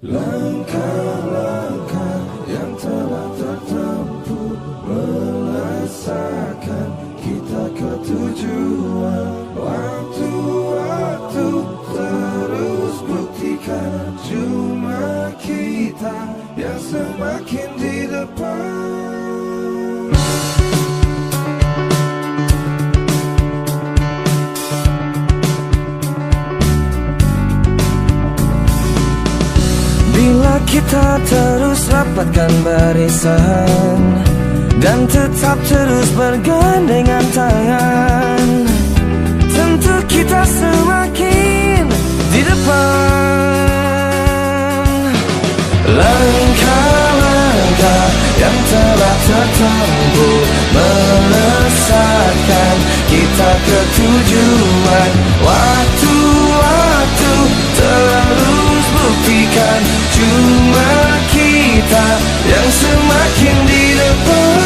Langkah-langkah yang telah tertempuh merasakan kita ke tujuan. Waktu-waktu terus buktikan cuma kita yang semakin di depan. Bila kita terus rapatkan barisan dan tetap terus bergandengan tangan, tentu kita semakin di depan. Langkah-langkah yang telah tertempuh melesatkan kita ke tujuan. Waktu-waktu terus buktikan cuma kita yang semakin di depan.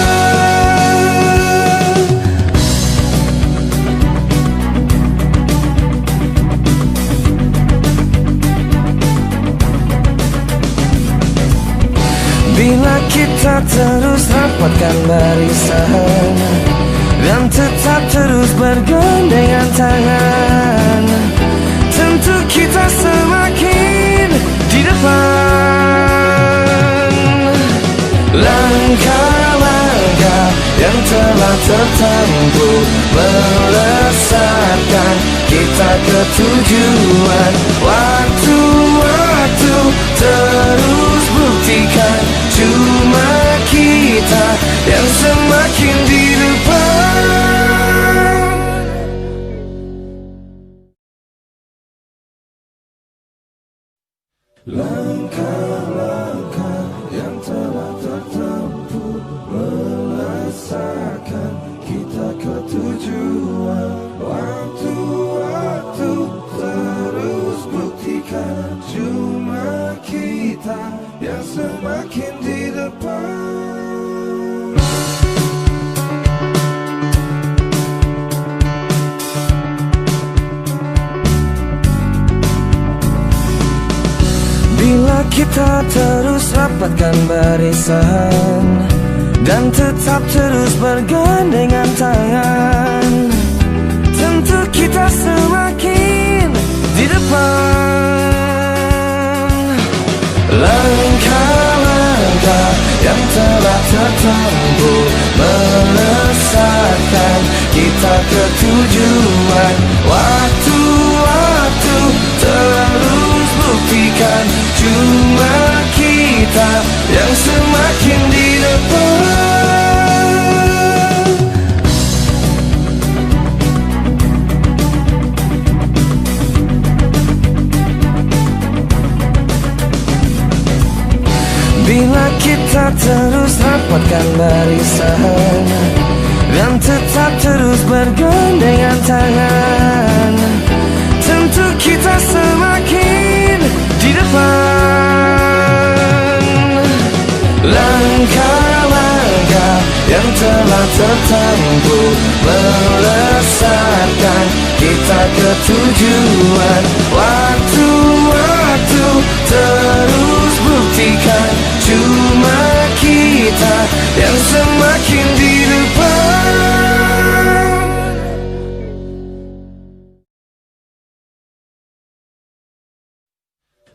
Bila kita terus rapatkan barisan dan tetap terus bergandengan tangan, tentu kita semakin di depan. Langkah-langkah yang telah tertempuh melesatkan kita ke tujuan. Waktu-waktu terus buktikan cuma kita yang semakin di depan. Langkah-langkah yang telah tertempuh merasakan kita ke tujuan. Waktu-waktu terus buktikan cuma kita yang semakin di depan. Bila kita terus rapatkan barisan dan tetap terus bergandengan tangan, tentu kita semakin di depan. Langkah-langkah yang telah tertempuh melesatkan kita ke tujuan. Waktu-waktu terus buktikan cuma kita yang semakin di depan. Bila kita terus rapatkan barisan dan tetap terus bergandengan tangan, tentu kita semakin di depan. Langkah-langkah yang telah tertempuh melesatkan kita ke tujuan. Waktu-waktu terus buktikan cuma kita yang semakin di depan.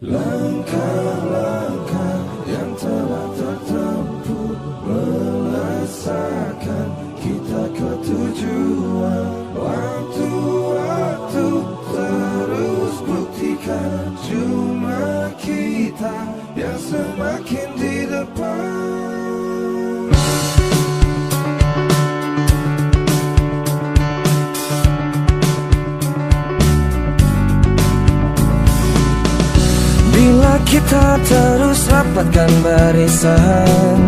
Langkah-langkah yang telah tertempuh melesatkan kita ke tujuan. Waktu-waktu terus buktikan cuma kita yang semakin di depan. Bila kita terus rapatkan barisan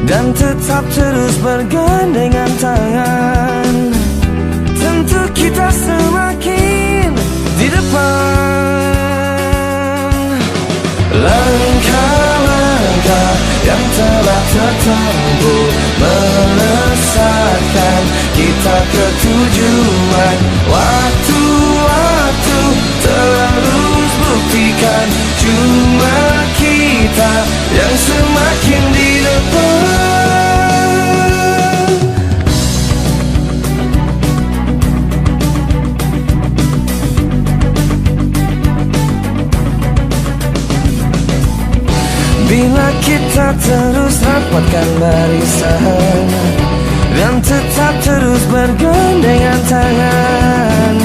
dan tetap terus bergandengan tangan, tentu kita semakin di depan. Langkah-langkah yang kita yang semakin di depan. Bila kita terus rapatkan barisan dan tetap terus bergandengan tangan,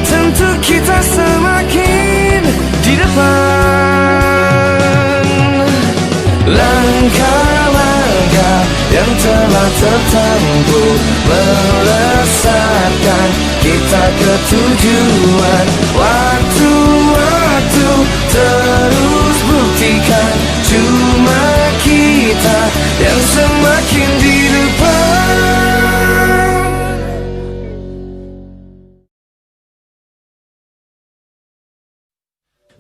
tentu kita semakin di depan. Langkah-langkah yang telah tertempuh melesatkan kita ke tujuan. Waktu-waktu terus buktikan cuma kita yang semakin di depan.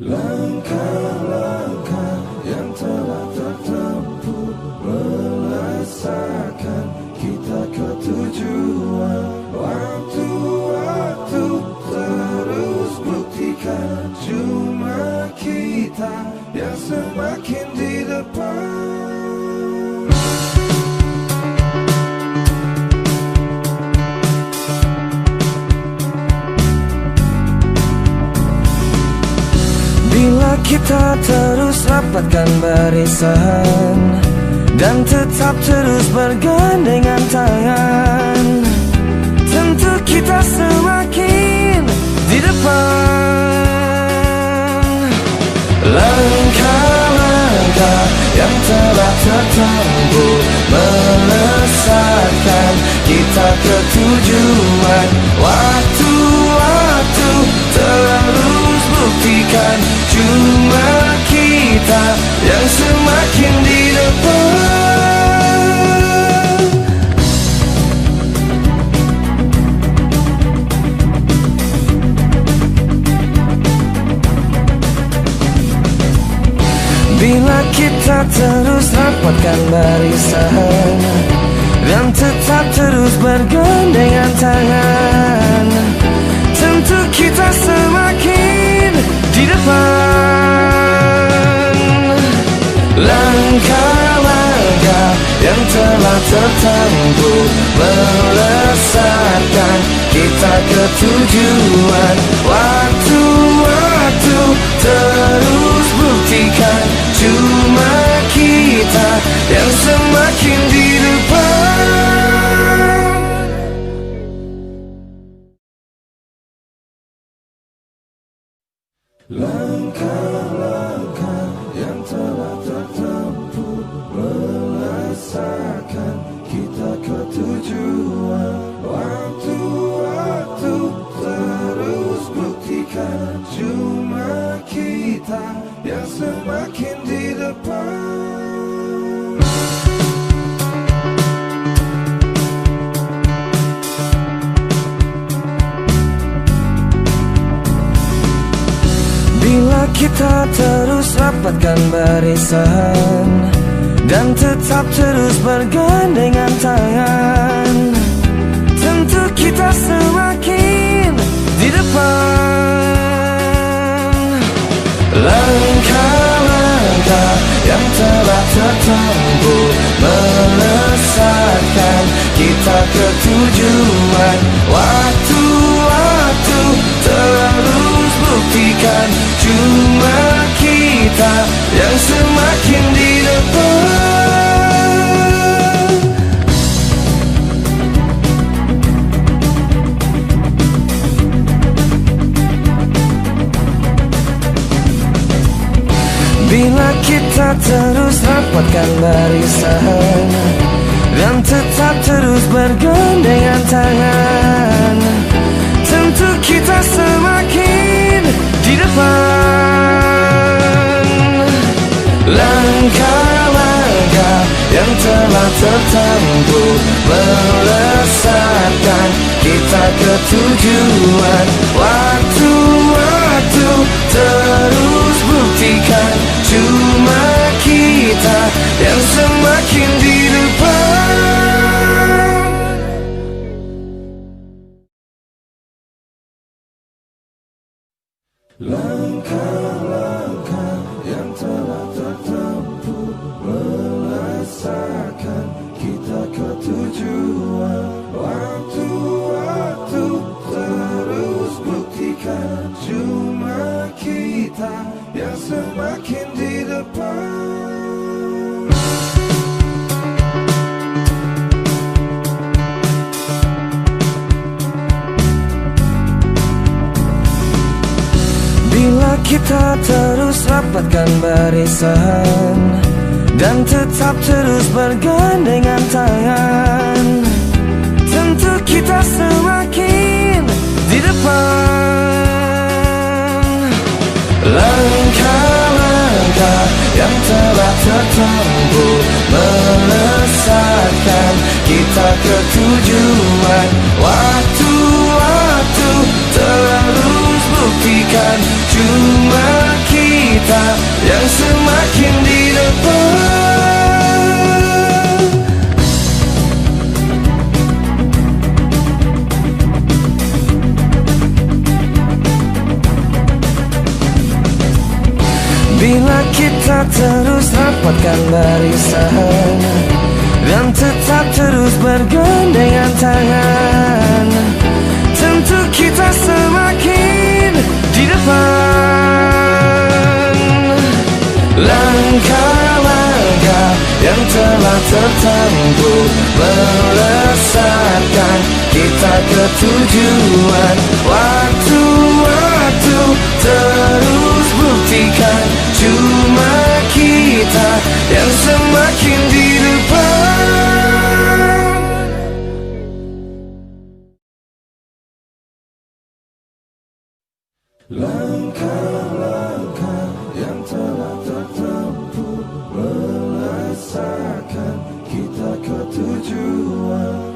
Langkah-langkah yang telah tertempuh melesatkan kita ke tujuan. Waktu-waktu terus buktikan cuma kita yang semakin di depan. Bila kita terus rapatkan barisan dan tetap terus bergandengan tangan, tentu kita semakin di depan. Langkah-langkah yang telah tertempuh melesatkan kita ke tujuan. Waktu-waktu terus buktikan cuma kita yang semakin di depan. Bila kita terus rapatkan barisan dan tetap terus bergandengan tangan, tentu kita semakin di depan. Langkah-langkah yang telah tertempuh melesatkan kita ke tujuan. Waktu-waktu terus buktikan cuma kita yang semakin di depan. Langkah-langkah yang telah tertempuh melesatkan kita ke tujuan. Waktu-waktu terus buktikan cuma kita yang semakin di depan. Bila kita terus rapatkan barisan dan tetap terus bergandengan tangan, tentu kita semakin di depan. Langkah-langkah yang telah tertempuh melesatkan kita ke tujuan. Waktu-waktu terus buktikan cuma kita yang semakin di depan. Bila kita terus rapatkan barisan dan tetap terus bergandengan tangan, tentu kita semakin di depan. Langkah-langkah yang telah tertempuh melesatkan kita ke tujuan. Waktu-waktu terus buktikan cuma kita yang semakin di depan. Langkah-langkah yang telah tertempuh kita terus rapatkan barisan dan tetap terus bergandengan tangan, tentu kita semakin di depan. Langkah-langkah yang telah tertempuh melesatkan kita ke tujuan. Waktu-waktu terus buktikan cuma kita yang semakin di depan. Bila kita terus rapatkan barisan dan tetap terus bergandengan tangan, tentu kita semakin di depan. Langkah-langkah yang telah tertempuh melesatkan kita ke tujuan. Waktu-waktu terus buktikan cuma kita yang semakin di depan. Langkah-langkah yang telah tertempuh melesatkan kita ke tujuan.